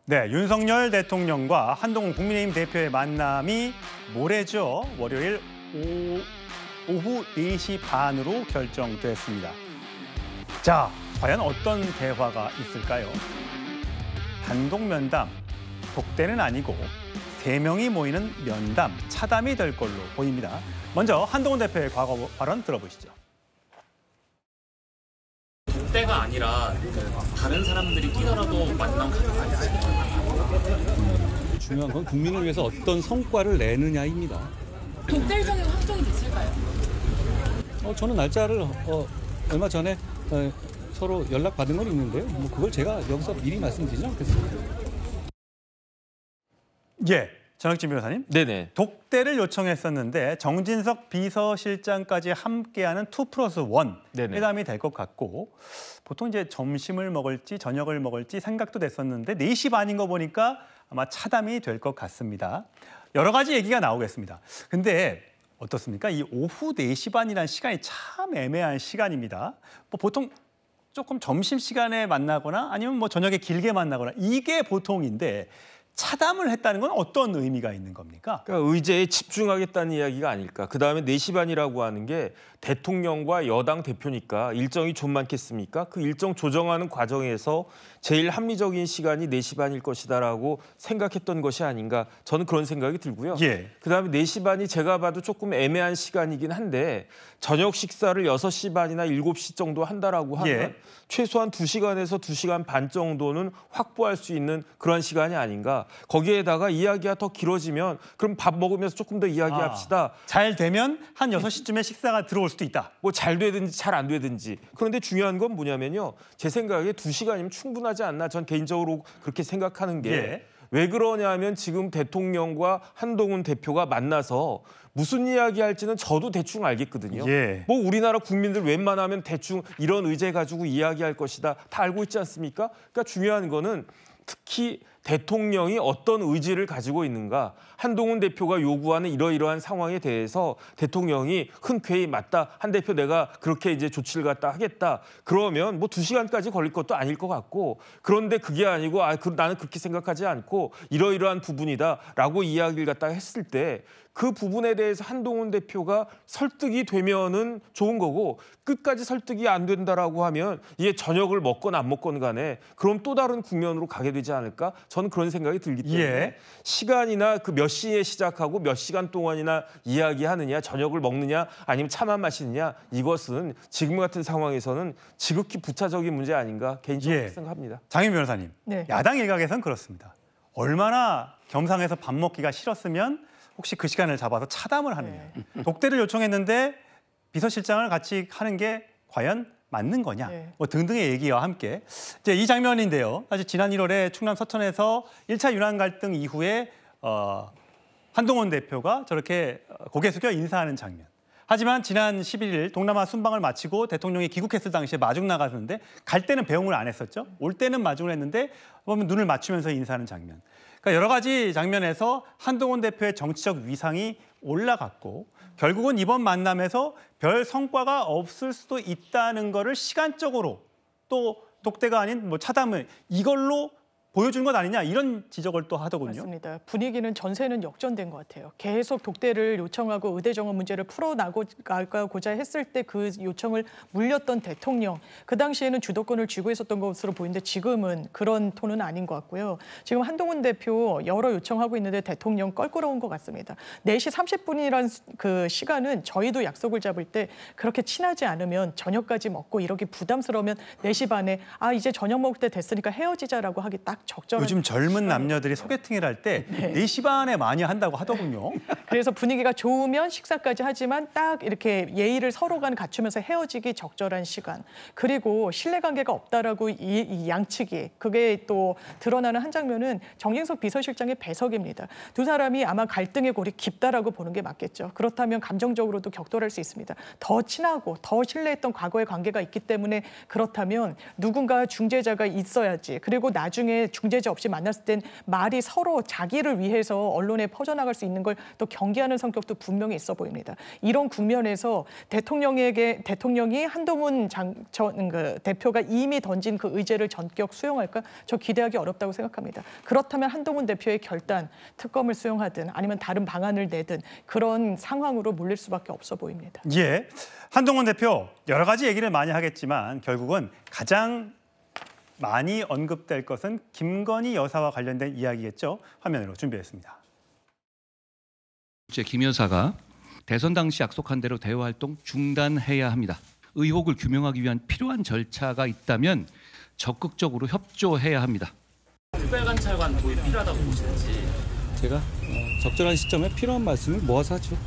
네, 윤석열 대통령과 한동훈 국민의힘 대표의 만남이 모레죠. 월요일 오후 4시 반으로 결정됐습니다. 자, 과연 어떤 대화가 있을까요? 단독 면담, 독대는 아니고 3명이 모이는 면담, 차담이 될 걸로 보입니다. 먼저 한동훈 대표의 과거 발언 들어보시죠. 독대가 아니라 다른 사람들이 끼더라도 만남 가능하지. 중요한 건 국민을 위해서 어떤 성과를 내느냐입니다. 독대 일정이 확정이 됐을까요? 저는 날짜를 얼마 전에 서로 연락받은 건 있는데요. 뭐 그걸 제가 여기서 미리 말씀드리지 않겠습니다. 예, 전학진 변호사님. 네네. 독대를 요청했었는데 정진석 비서실장까지 함께하는 2+1 네네. 회담이 될 것 같고 보통 이제 점심을 먹을지 저녁을 먹을지 생각도 됐었는데 4시 반인 거 보니까 아마 차담이 될 것 같습니다. 여러 가지 얘기가 나오겠습니다. 근데 어떻습니까? 이 오후 4시 반이라는 시간이 참 애매한 시간입니다. 뭐 보통 조금 점심시간에 만나거나 아니면 뭐 저녁에 길게 만나거나 이게 보통인데 차담을 했다는 건 어떤 의미가 있는 겁니까? 그러니까 의제에 집중하겠다는 이야기가 아닐까. 그다음에 4시 반이라고 하는 게 대통령과 여당 대표니까 일정이 좀 많겠습니까? 그 일정 조정하는 과정에서 제일 합리적인 시간이 4시 반일 것이다라고 생각했던 것이 아닌가. 저는 그런 생각이 들고요. 예. 그다음에 4시 반이 제가 봐도 조금 애매한 시간이긴 한데 저녁 식사를 6시 반이나 7시 정도 한다라고 하면 예. 최소한 2시간에서 2시간 반 정도는 확보할 수 있는 그런 시간이 아닌가. 거기에다가 이야기가 더 길어지면 그럼 밥 먹으면서 조금 더 이야기합시다. 잘 되면 한 6시쯤에 식사가 들어올 수도 있다. 뭐 잘 되든지 잘 안 되든지. 그런데 중요한 건 뭐냐면요. 제 생각에 2시간이면 충분하지 않나. 전 개인적으로 그렇게 생각하는 게 예. 왜 그러냐면 지금 대통령과 한동훈 대표가 만나서 무슨 이야기 할지는 저도 대충 알겠거든요. 예. 뭐 우리나라 국민들 웬만하면 대충 이런 의제 가지고 이야기할 것이다. 다 알고 있지 않습니까? 그러니까 중요한 거는 특히 대통령이 어떤 의지를 가지고 있는가. 한동훈 대표가 요구하는 이러이러한 상황에 대해서 대통령이 흔쾌히 맞다. 한 대표 내가 그렇게 이제 조치를 갖다 하겠다. 그러면 뭐 2시간까지 걸릴 것도 아닐 것 같고 그런데 그게 아니고 나는 그렇게 생각하지 않고 이러이러한 부분이다라고 이야기를 갖다 했을 때 그 부분에 대해서 한동훈 대표가 설득이 되면은 좋은 거고 끝까지 설득이 안 된다라고 하면 이게 저녁을 먹건 안 먹건 간에 그럼 또 다른 국면으로 가게 되지 않을까? 저는 그런 생각이 들기 때문에 예. 시간이나 그 몇 시에 시작하고 몇 시간 동안이나 이야기하느냐 저녁을 먹느냐 아니면 차만 마시느냐 이것은 지금 같은 상황에서는 지극히 부차적인 문제 아닌가 개인적으로 예. 생각합니다. 장인 변호사님, 네. 야당 일각에서는 그렇습니다. 얼마나 겸상해서 밥 먹기가 싫었으면 혹시 그 시간을 잡아서 차담을 하느냐. 독대를 요청했는데 비서실장을 같이 하는 게 과연 맞는 거냐. 네. 뭐 등등의 얘기와 함께 이제 이 장면인데요. 사실 지난 1월에 충남 서천에서 1차 윤한 갈등 이후에 한동훈 대표가 저렇게 고개 숙여 인사하는 장면. 하지만 지난 11일 동남아 순방을 마치고 대통령이 귀국했을 당시에 마중 나갔는데 갈 때는 배웅을 안 했었죠. 올 때는 마중을 했는데 보면 눈을 맞추면서 인사하는 장면. 그러니까 여러 가지 장면에서 한동훈 대표의 정치적 위상이 올라갔고 결국은 이번 만남에서 별 성과가 없을 수도 있다는 거를 시간적으로 또 독대가 아닌 뭐 차담을 이걸로 보여준 것 아니냐 이런 지적을 또 하더군요. 맞습니다. 분위기는 전세는 역전된 것 같아요. 계속 독대를 요청하고 의대 정원 문제를 풀어나가고자 했을 때 그 요청을 물렸던 대통령. 그 당시에는 주도권을 쥐고 있었던 것으로 보이는데 지금은 그런 톤은 아닌 것 같고요. 지금 한동훈 대표 여러 요청하고 있는데 대통령 껄끄러운 것 같습니다. 4시 30분이라는 그 시간은 저희도 약속을 잡을 때 그렇게 친하지 않으면 저녁까지 먹고 이렇게 부담스러우면 4시 반에 이제 저녁 먹을 때 됐으니까 헤어지자라고 하기 딱 적절한 요즘 젊은 남녀들이 소개팅을 할 때 4시 반에 많이 한다고 하더군요. 그래서 분위기가 좋으면 식사까지 하지만 딱 이렇게 예의를 서로 간 갖추면서 헤어지기 적절한 시간. 그리고 신뢰관계가 없다라고 이 양측이 그게 또 드러나는 한 장면은 정진석 비서실장의 배석입니다. 두 사람이 아마 갈등의 골이 깊다라고 보는 게 맞겠죠. 그렇다면 감정적으로도 격돌할 수 있습니다. 더 친하고 더 신뢰했던 과거의 관계가 있기 때문에 그렇다면 누군가 중재자가 있어야지. 그리고 나중에 중재자 없이 만났을 땐 말이 서로 자기를 위해서 언론에 퍼져나갈 수 있는 걸 또 경계하는 성격도 분명히 있어 보입니다. 이런 국면에서 대통령이 한동훈 대표가 이미 던진 그 의제를 전격 수용할까? 저 기대하기 어렵다고 생각합니다. 그렇다면 한동훈 대표의 결단, 특검을 수용하든 아니면 다른 방안을 내든 그런 상황으로 몰릴 수밖에 없어 보입니다. 예, 한동훈 대표 여러 가지 얘기를 많이 하겠지만 결국은 가장 많이 언급될 것은 김건희 여사와 관련된 이야기겠죠. 화면으로 준비했습니다. 김 여사가 대선 당시 약속한 대로 대화 활동 중단해야 합니다. 의혹을 규명하기 위한 필요한 절차가 있다면 적극적으로 협조해야 합니다. 특별관찰관 도입 필요하다고 보시는지. 제가 적절한 시점에 필요한 말씀을 모아서 하죠.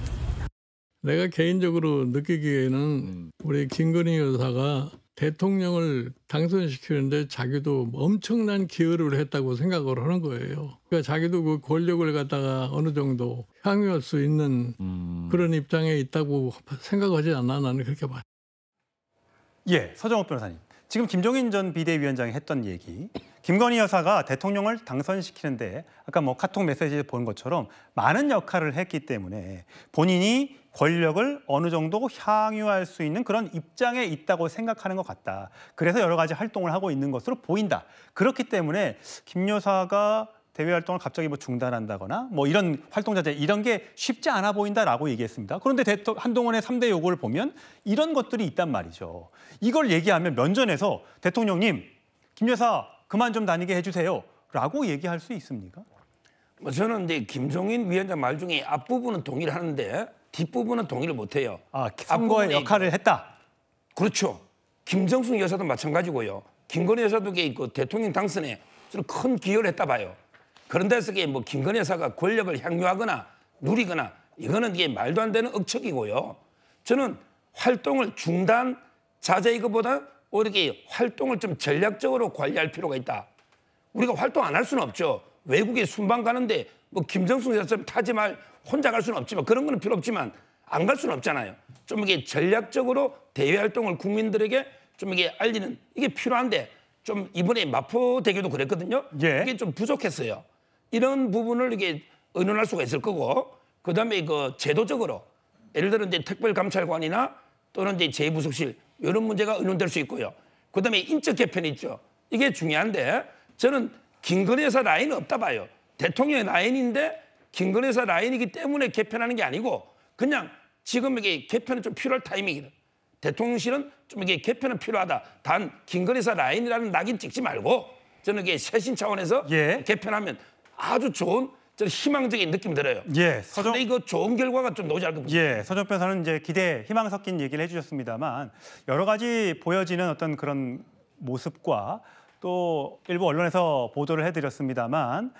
내가 개인적으로 느끼기에는 우리 김건희 여사가 대통령을 당선시키는데 자기도 엄청난 기여를 했다고 생각을 하는 거예요. 그러니까 자기도 그 권력을 갖다가 어느 정도 향유할 수 있는 그런 입장에 있다고 생각하지 않나 나는 그렇게 봐요. 예, 서정욱 변호사님. 지금 김종인 전 비대위원장이 했던 얘기. 김건희 여사가 대통령을 당선시키는데 아까 뭐 카톡 메시지에 본 것처럼 많은 역할을 했기 때문에 본인이 권력을 어느 정도 향유할 수 있는 그런 입장에 있다고 생각하는 것 같다. 그래서 여러 가지 활동을 하고 있는 것으로 보인다. 그렇기 때문에 김 여사가 대외 활동을 갑자기 뭐 중단한다거나 뭐 이런 활동 자체 이런 게 쉽지 않아 보인다라고 얘기했습니다. 그런데 한동훈의 3대 요구를 보면 이런 것들이 있단 말이죠. 이걸 얘기하면 면전에서 대통령님, 김 여사 그만 좀 다니게 해주세요 라고 얘기할 수 있습니까? 뭐 저는 이제 김종인 위원장 말 중에 앞부분은 동의를 하는데 뒷부분은 동의를 못해요. 아, 선거의 역할을 했다. 그렇죠. 김정숙 여사도 마찬가지고요. 김건희 여사도 그 대통령 당선에 저는 큰 기여를 했다 봐요. 그런 데서 뭐 김건희 여사가 권력을 향유하거나 누리거나 이거는 이게 말도 안 되는 억측이고요. 저는 활동을 중단 자제 이거보다 오히려 활동을 좀 전략적으로 관리할 필요가 있다. 우리가 활동 안 할 수는 없죠. 외국에 순방 가는데 뭐 김정숙 여사처럼 타지 말 혼자 갈 수는 없지만 그런 거는 필요 없지만 안 갈 수는 없잖아요. 좀 이게 전략적으로 대외 활동을 국민들에게 좀 이게 알리는 이게 필요한데 좀 이번에 마포대교도 그랬거든요. 예. 이게 좀 부족했어요. 이런 부분을 이게 의논할 수가 있을 거고 그다음에 그 제도적으로 예를 들어 이제 특별감찰관이나 또는 이제 제2부속실 이런 문제가 의논될 수 있고요. 그다음에 인적 개편이 있죠. 이게 중요한데 저는 김건희 여사 라인은 없다 봐요. 대통령의 라인인데 김건희 여사 라인이기 때문에 개편하는 게 아니고 그냥 지금 이게 개편은 좀 필요할 타이밍이다. 대통령실은 좀 이게 개편은 필요하다. 단 김건희 여사 라인이라는 낙인 찍지 말고 저는 이게 쇄신 차원에서 예. 개편하면 아주 좋은 저는 희망적인 느낌 들어요. 예, 근데 이거 좋은 결과가 좀 나오지 않을까. 예, 서정 변호사는 이제 기대, 희망 섞인 얘기를 해주셨습니다만 여러 가지 보여지는 어떤 그런 모습과 또 일부 언론에서 보도를 해드렸습니다만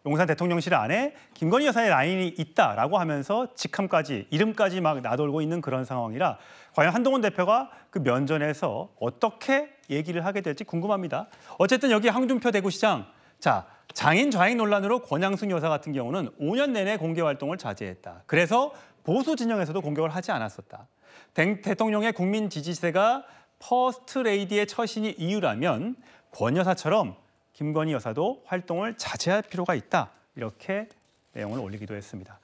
용산 대통령실 안에 김건희 여사의 라인이 있다라고 하면서 직함까지 이름까지 막 나돌고 있는 그런 상황이라 과연 한동훈 대표가 그 면전에서 어떻게 얘기를 하게 될지 궁금합니다. 어쨌든 여기 홍준표 대구시장 자 장인 좌익 논란으로 권양숙 여사 같은 경우는 5년 내내 공개 활동을 자제했다. 그래서 보수 진영에서도 공격을 하지 않았었다. 대통령의 국민 지지세가 퍼스트 레이디의 처신이 이유라면 권 여사처럼 김건희 여사도 활동을 자제할 필요가 있다. 이렇게 내용을 올리기도 했습니다.